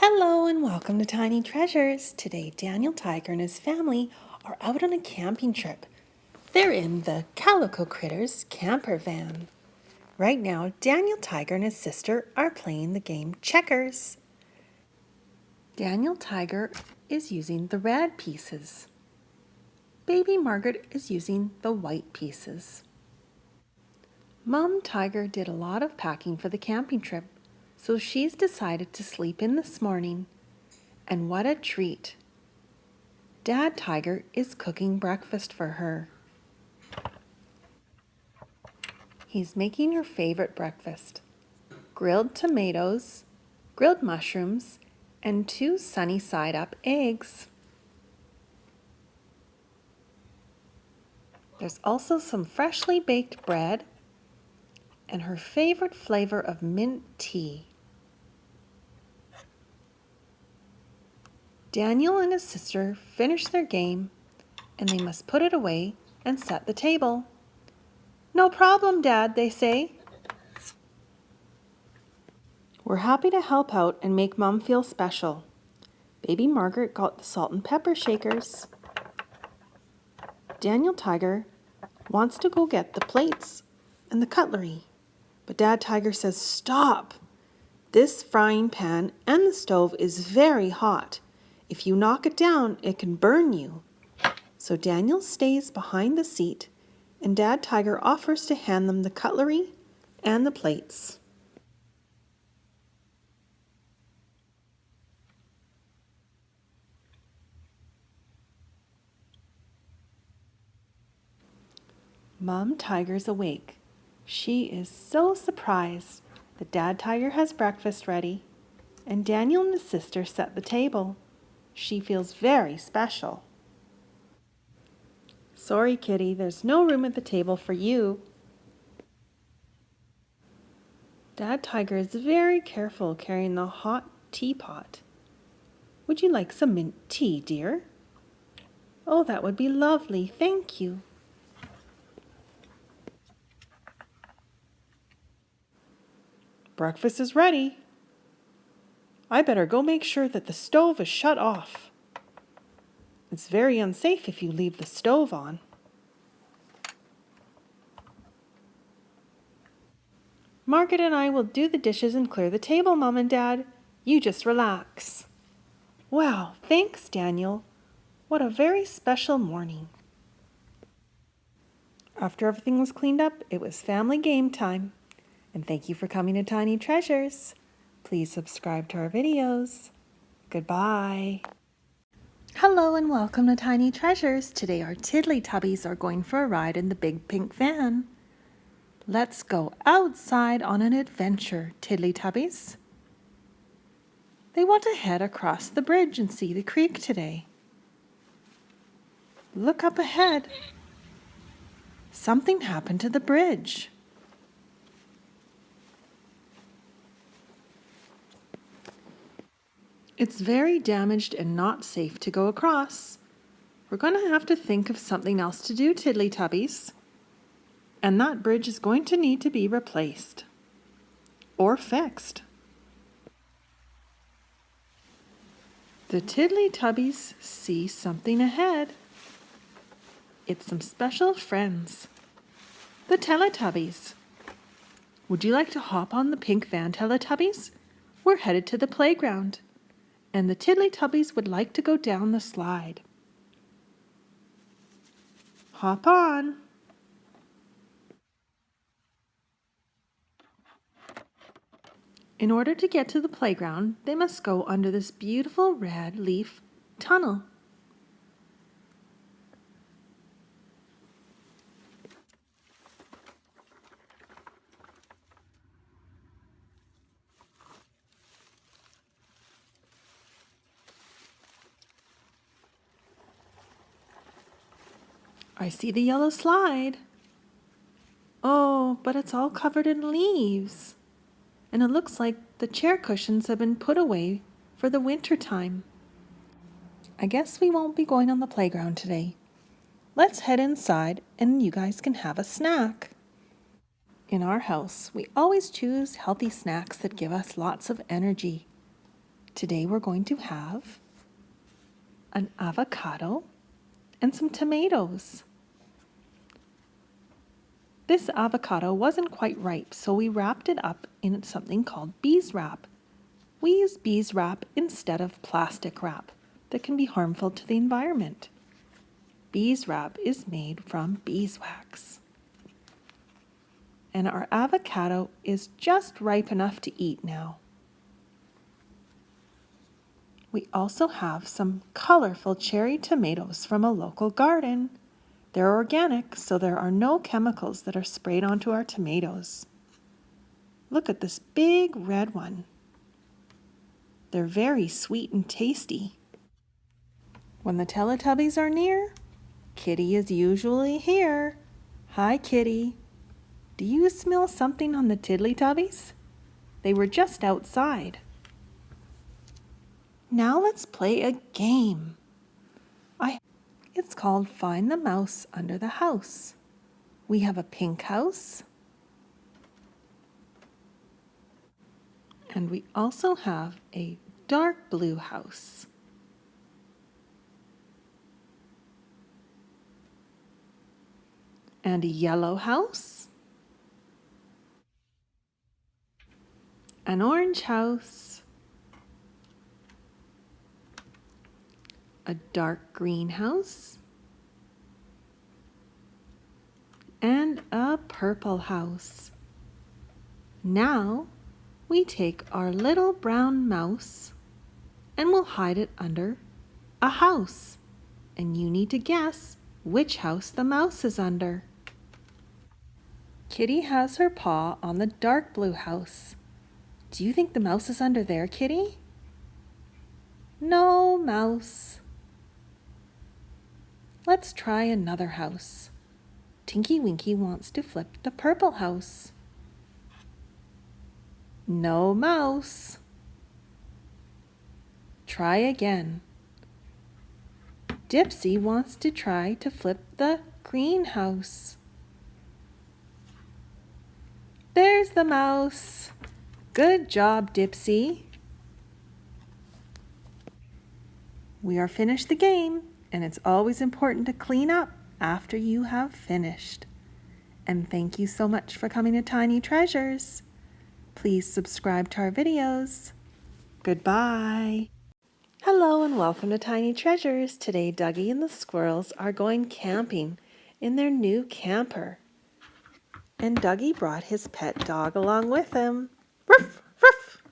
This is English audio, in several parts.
Hello and welcome to Tiny Treasures. Today Daniel Tiger and his family are out on a camping trip. They're in the Calico Critters camper van. Right now Daniel Tiger and his sister are playing the game checkers. Daniel Tiger is using the red pieces. Baby Margaret is using the white pieces. Mom Tiger did a lot of packing for the camping trip, so she's decided to sleep in this morning. And what a treat! Dad Tiger is cooking breakfast for her. He's making her favorite breakfast: grilled tomatoes, grilled mushrooms, and 2 sunny side up eggs. There's also some freshly baked bread and her favorite flavor of mint tea. Daniel and his sister finish their game and they must put it away and set the table. "No problem, Dad," they say. "We're happy to help out and make Mom feel special." Baby Margaret got the salt and pepper shakers. Daniel Tiger wants to go get the plates and the cutlery, but Dad Tiger says, "Stop! This frying pan and the stove is very hot. If you knock it down, it can burn you." So Daniel stays behind the seat and Dad Tiger offers to hand them the cutlery and the plates. Mom Tiger's awake. She is so surprised that Dad Tiger has breakfast ready and Daniel and his sister set the table. She feels very special. "Sorry, kitty, there's no room at the table for you." Dad Tiger is very careful carrying the hot teapot. "Would you like some mint tea, dear?" "Oh, that would be lovely, thank you." "Breakfast is ready. I better go make sure that the stove is shut off. It's very unsafe if you leave the stove on." "Margaret and I will do the dishes and clear the table, Mom and Dad. You just relax." "Wow, thanks, Daniel. What a very special morning." After everything was cleaned up, it was family game time. And thank you for coming to Tiny Treasures. Please subscribe to our videos. Goodbye. Hello and welcome to Tiny Treasures. Today our Teletubbies are going for a ride in the big pink van. Let's go outside on an adventure, Teletubbies. They want to head across the bridge and see the creek today. Look up ahead. Something happened to the bridge. It's very damaged and not safe to go across. We're going to have to think of something else to do, Teletubbies. And that bridge is going to need to be replaced. Or fixed. The Teletubbies see something ahead. It's some special friends. The Teletubbies. "Would you like to hop on the pink van, Teletubbies? We're headed to the playground. And the Teletubbies would like to go down the slide." "Hop on." In order to get to the playground, they must go under this beautiful red leaf tunnel. I see the yellow slide. Oh, but it's all covered in leaves. And it looks like the chair cushions have been put away for the winter time. I guess we won't be going on the playground today. Let's head inside and you guys can have a snack. In our house, we always choose healthy snacks that give us lots of energy. Today we're going to have an avocado and some tomatoes. This avocado wasn't quite ripe, so we wrapped it up in something called beeswrap. We use beeswrap instead of plastic wrap that can be harmful to the environment. Beeswrap is made from beeswax. And our avocado is just ripe enough to eat now. We also have some colorful cherry tomatoes from a local garden. They're organic, so there are no chemicals that are sprayed onto our tomatoes. Look at this big red one. They're very sweet and tasty. When the Teletubbies are near, Kitty is usually here. Hi, Kitty. Do you smell something on the Tiddly-Tubbies? They were just outside. Now let's play a game. It's called Find the Mouse Under the House. We have a pink house. And we also have a dark blue house. And a yellow house. An orange house. A dark green house. And a purple house. Now we take our little brown mouse and we'll hide it under a house. And you need to guess which house the mouse is under. Kitty has her paw on the dark blue house. Do you think the mouse is under there, Kitty? No mouse. Let's try another house. Tinky Winky wants to flip the purple house. No mouse. Try again. Dipsy wants to try to flip the green house. There's the mouse. Good job, Dipsy. We are finished the game, and it's always important to clean up after you have finished. And thank you so much for coming to Tiny Treasures. Please subscribe to our videos. Goodbye. Hello and welcome to Tiny Treasures. Today Dougie and the squirrels are going camping in their new camper. And Dougie brought his pet dog along with him. Ruff, ruff.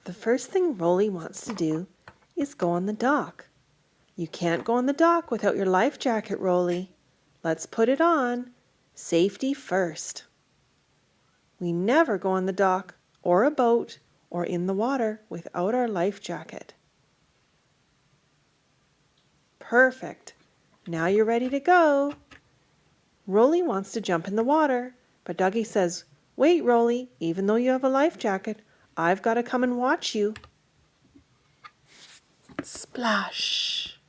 The first thing Rolly wants to do is go on the dock. You can't go on the dock without your life jacket, Rolly. Let's put it on. Safety first. We never go on the dock or a boat or in the water without our life jacket. Perfect. Now you're ready to go. Rolly wants to jump in the water, but Dougie says, "Wait, Rolly, even though you have a life jacket, I've got to come and watch you." Splash.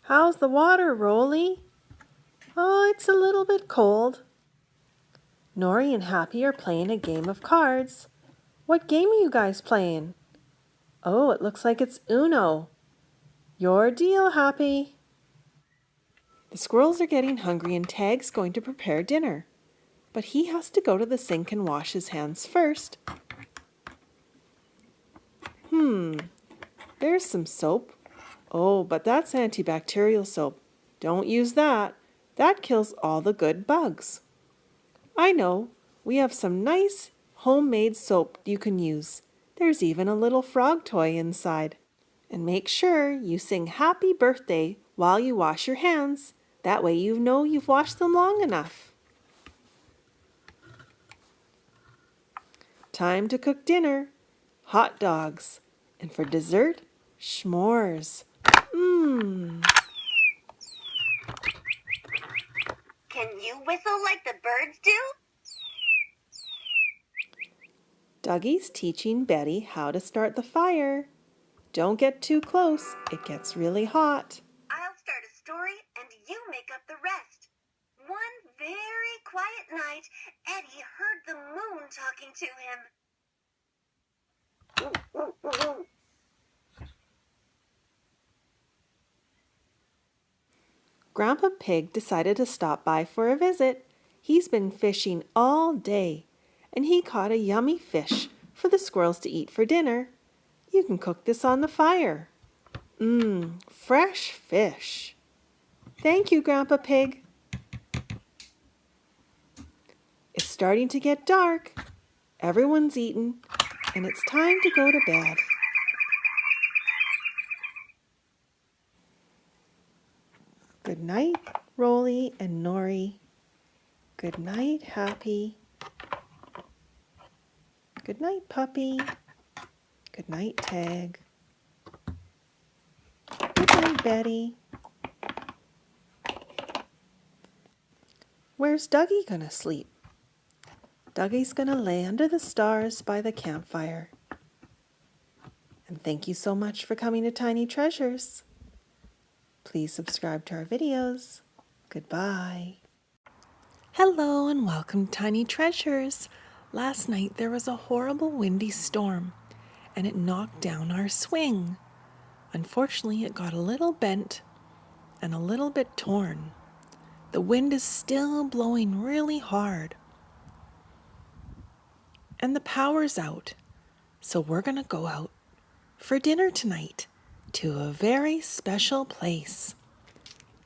How's the water, Rolly? Oh, it's a little bit cold. Nori and Happy are playing a game of cards. What game are you guys playing? Oh, it looks like it's Uno. Your deal, Happy. The squirrels are getting hungry and Tag's going to prepare dinner. But he has to go to the sink and wash his hands first. There's some soap. Oh, but that's antibacterial soap. Don't use that. That kills all the good bugs. I know. We have some nice homemade soap you can use. There's even a little frog toy inside. And make sure you sing happy birthday while you wash your hands. That way you know you've washed them long enough. Time to cook dinner. Hot dogs. And for dessert, s'mores. Can you whistle like the birds do? Dougie's teaching Betty how to start the fire. Don't get too close, it gets really hot. I'll quiet night, Eddie heard the moon talking to him. Grandpa Pig decided to stop by for a visit. He's been fishing all day, and he caught a yummy fish for the squirrels to eat for dinner. You can cook this on the fire. Fresh fish. Thank you, Grandpa Pig. It's starting to get dark. Everyone's eaten, and it's time to go to bed. Good night, Rolly and Nori. Good night, Happy. Good night, Puppy. Good night, Tag. Good night, Betty. Where's Dougie gonna sleep? Dougie's gonna lay under the stars by the campfire. And thank you so much for coming to Tiny Treasures. Please subscribe to our videos. Goodbye. Hello and welcome to Tiny Treasures. Last night there was a horrible windy storm and it knocked down our swing. Unfortunately, it got a little bent and a little bit torn. The wind is still blowing really hard. And the power's out. So we're gonna go out for dinner tonight to a very special place.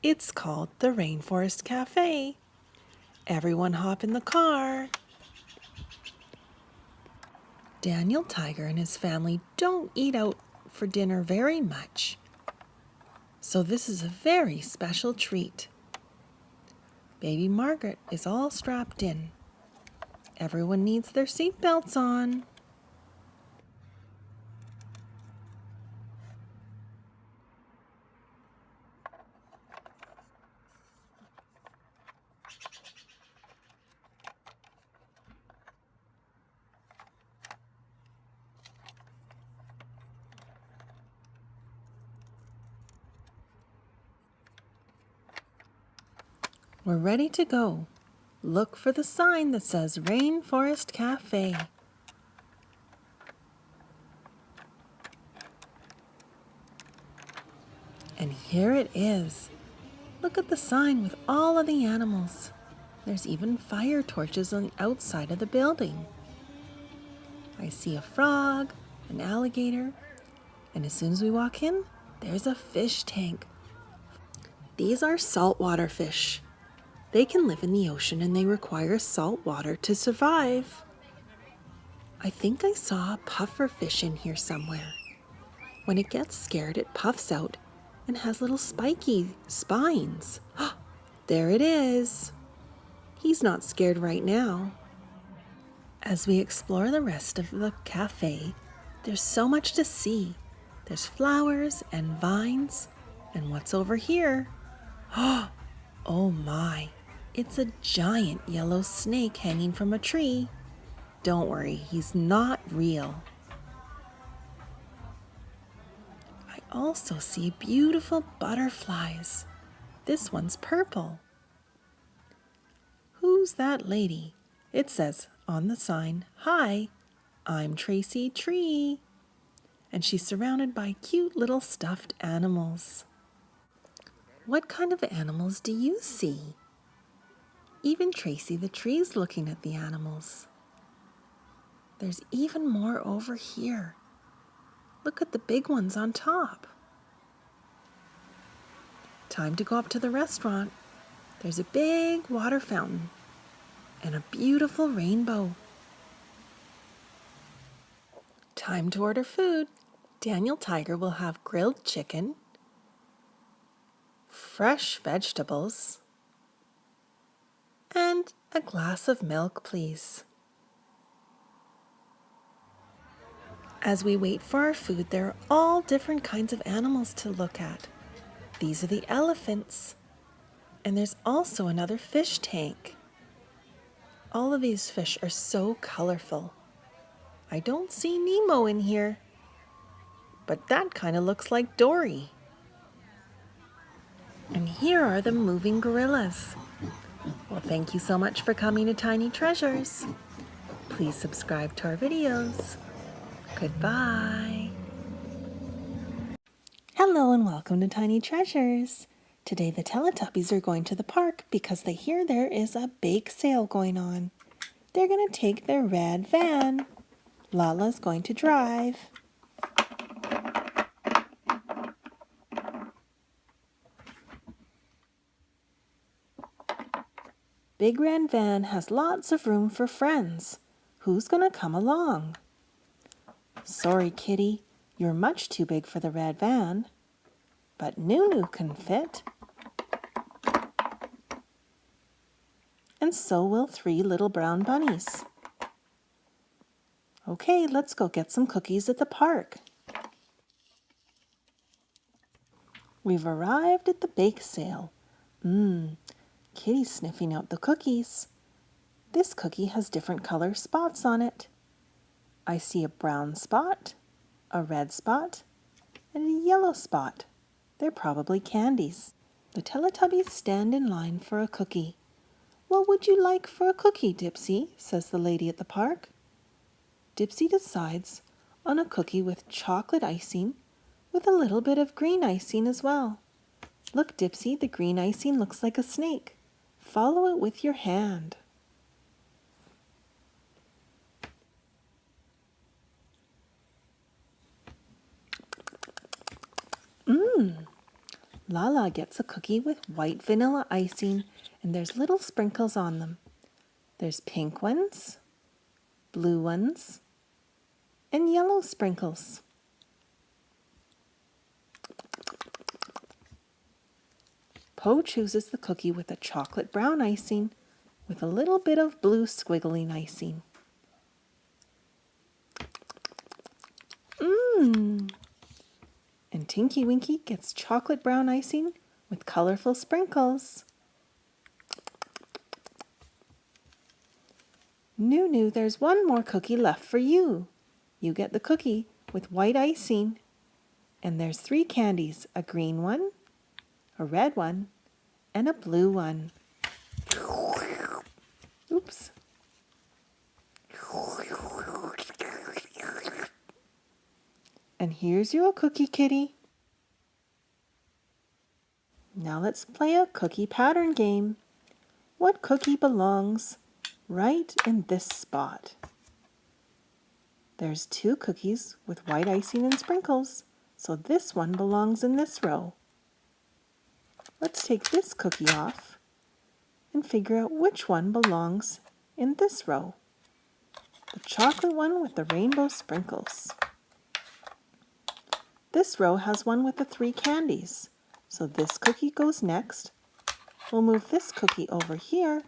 It's called the Rainforest Cafe. Everyone hop in the car. Daniel Tiger and his family don't eat out for dinner very much. So this is a very special treat. Baby Margaret is all strapped in. Everyone needs their seatbelts on. We're ready to go. Look for the sign that says Rainforest Cafe. And here it is. Look at the sign with all of the animals. There's even fire torches on the outside of the building. I see a frog, an alligator, and as soon as we walk in, there's a fish tank. These are saltwater fish. They can live in the ocean and they require salt water to survive. I think I saw a puffer fish in here somewhere. When it gets scared, it puffs out and has little spiky spines. There it is. He's not scared right now. As we explore the rest of the cafe, there's so much to see. There's flowers and vines. And what's over here? Oh my, it's a giant yellow snake hanging from a tree. Don't worry, he's not real. I also see beautiful butterflies. This one's purple. Who's that lady? It says on the sign, "Hi, I'm Tracy Tree." And she's surrounded by cute little stuffed animals. What kind of animals do you see? Even Tracy the Tree's looking at the animals. There's even more over here. Look at the big ones on top. Time to go up to the restaurant. There's a big water fountain and a beautiful rainbow. Time to order food. Daniel Tiger will have grilled chicken, fresh vegetables, and a glass of milk, please. As we wait for our food, there are all different kinds of animals to look at. These are the elephants, and there's also another fish tank. All of these fish are so colorful. I don't see Nemo in here, but that kind of looks like Dory. And here are the moving gorillas. Well, thank you so much for coming to Tiny Treasures. Please subscribe to our videos. Goodbye. Hello and welcome to Tiny Treasures. Today the Teletubbies are going to the park because they hear there is a bake sale going on. They're going to take their red van. Lala's going to drive. Big red van has lots of room for friends. Who's going to come along? Sorry, Kitty, you're much too big for the red van. But Nunu can fit. And so will 3 little brown bunnies. Okay, let's go get some cookies at the park. We've arrived at the bake sale. Kitty's sniffing out the cookies. This cookie has different color spots on it. I see a brown spot, a red spot, and a yellow spot. They're probably candies. The Teletubbies stand in line for a cookie. What would you like for a cookie, Dipsy? Says the lady at the park. Dipsy decides on a cookie with chocolate icing with a little bit of green icing as well. Look, Dipsy, the green icing looks like a snake. Follow it with your hand. Lala gets a cookie with white vanilla icing, and there's little sprinkles on them. There's pink ones, blue ones, and yellow sprinkles. Poe chooses the cookie with a chocolate brown icing with a little bit of blue squiggly icing. And Tinky Winky gets chocolate brown icing with colorful sprinkles. Nunu, there's one more cookie left for you. You get the cookie with white icing. And there's 3 candies, a green one, a red one, and a blue one. Oops. And here's your cookie, Kitty. Now let's play a cookie pattern game. What cookie belongs right in this spot? There's 2 cookies with white icing and sprinkles, so this one belongs in this row. Let's take this cookie off and figure out which one belongs in this row. The chocolate one with the rainbow sprinkles. This row has one with the 3 candies, so this cookie goes next. We'll move this cookie over here.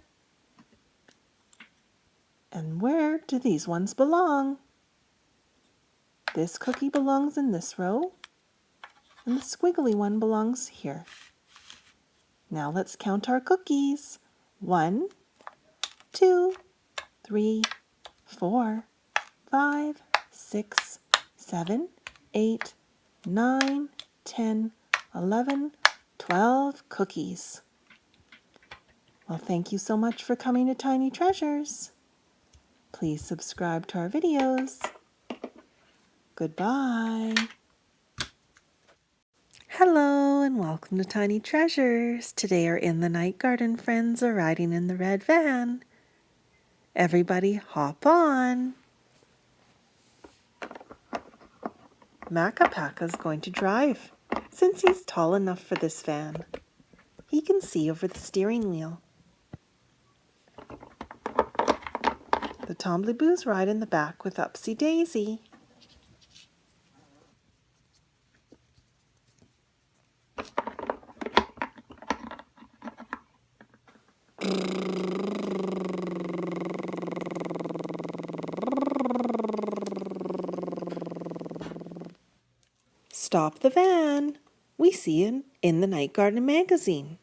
And where do these ones belong? This cookie belongs in this row, and the squiggly one belongs here. Now let's count our cookies. 1, 2, 3, 4, 5, 6, 7, 8, 9, 10, 11, 12 cookies. Well, thank you so much for coming to Tiny Treasures. Please subscribe to our videos. Goodbye. Hello and welcome to Tiny Treasures. Today our In the Night Garden friends are riding in the red van. Everybody hop on. Makapaka's going to drive since he's tall enough for this van. He can see over the steering wheel. The Tombliboos ride in the back with Upsy Daisy. Stop the van. We see it in the Night Garden magazine.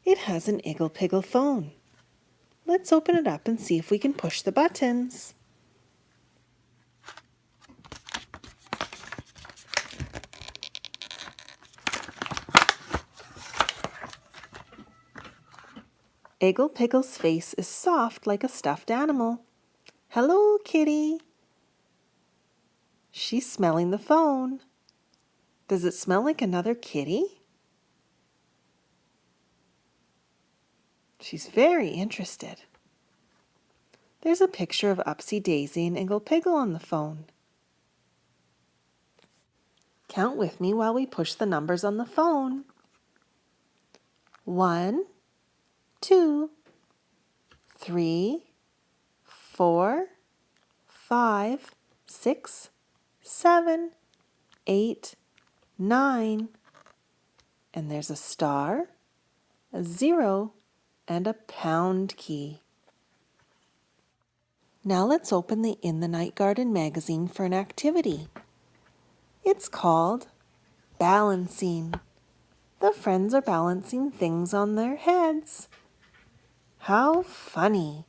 It has an Iggle-Piggle phone. Let's open it up and see if we can push the buttons. Iggle Piggle's face is soft like a stuffed animal. Hello, kitty. She's smelling the phone. Does it smell like another kitty? She's very interested. There's a picture of Upsy Daisy and Iggle Piggle on the phone. Count with me while we push the numbers on the phone. 1, 2, 3, 4, 5, 6, 7, 8, 9. And there's a star, a 0, and a pound key. Now let's open the In the Night Garden magazine for an activity. It's called Balancing. The friends are balancing things on their heads. How funny!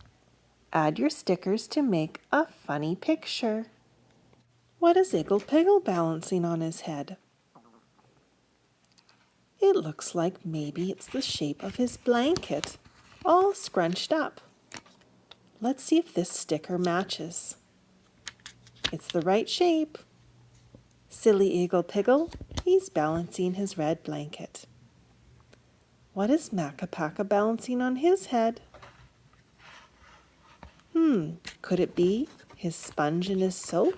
Add your stickers to make a funny picture. What is Iggle Piggle balancing on his head? It looks like maybe it's the shape of his blanket, all scrunched up. Let's see if this sticker matches. It's the right shape. Silly Iggle Piggle, he's balancing his red blanket. What is Makka Pakka balancing on his head? Could it be his sponge and his soap?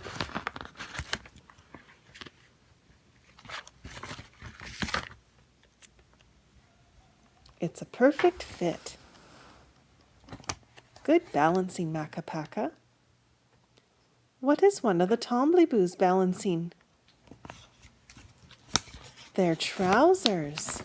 It's a perfect fit. Good balancing, Makka Pakka. What is one of the Tombliboos balancing? Their trousers.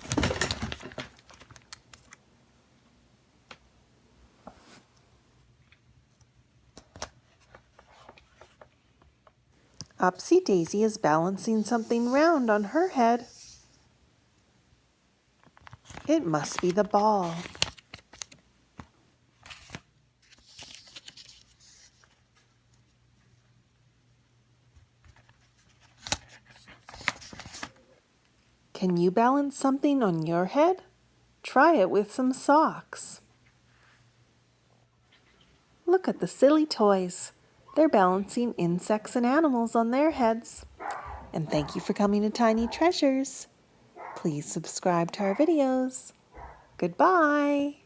Upsy Daisy is balancing something round on her head. It must be the ball. Can you balance something on your head? Try it with some socks. Look at the silly toys. They're balancing insects and animals on their heads. And thank you for coming to Tiny Treasures. Please subscribe to our videos. Goodbye.